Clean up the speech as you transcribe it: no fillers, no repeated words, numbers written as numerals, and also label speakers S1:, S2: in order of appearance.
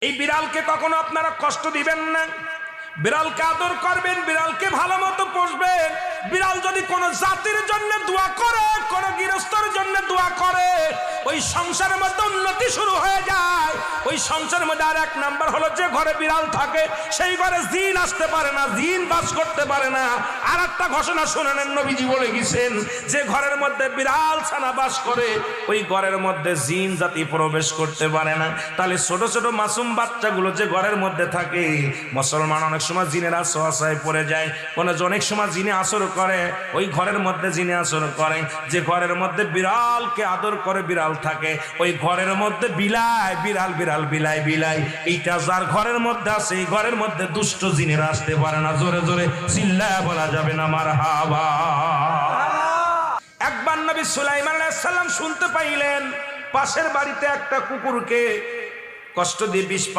S1: এই বিড়ালকে কখনো আপনারা কষ্ট দিবেন না, বিড়ালকে আদর করবেন, বিড়ালকে ভালো মতো পুষবেন। বিড়াল যদি কোনো জাতির জন্য দোয়া করে, কোন গৃহস্থর জন্য দোয়া করে, ওই সংসারের মধ্যে উন্নতি শুরু হয়ে যায়। ওই সংসারের মধ্যে আর এক নাম্বার হলো, যে ঘরে বিড়াল থাকে সেই ঘরে জিন আসতে পারে না, জিন বাস করতে পারে না। আর একটা ঘোষণা শুনে নেন, নবীজি বলে গেছেন, যে ঘরের মধ্যে বিড়াল ছানা বাস করে ওই ঘরের মধ্যে জিন জাতি প্রবেশ করতে পারে না। তাহলে ছোট ছোট মাসুম বাচ্চাগুলো যে ঘরের মধ্যে থাকে, মুসলমান অনেক সময় জিনের আশ্রয় পড়ে যায়, অনেক সময় জিনে আসর করে, ওই ঘরের মধ্যে জিনে আসর করে। যে ঘরের মধ্যে বিড়ালকে আদর করে বিড়াল থাকে, ওই ঘরের মধ্যে বিলাই বিড়াল বিড়াল বিলাই বিলাই, এইটা যার ঘরের মধ্যে আছে এই ঘরের মধ্যে দুষ্ট জিনেরা আসতে পারে না। জোরে জোরে চিল্লায়া বলা যাবে না মারহাবা। একবার নবী সুলাইমান আলাইহিস সালাম শুনতে পাইলেন পাশের বাড়িতে একটা কুকুরকে কষ্ট দিয়ে বিষ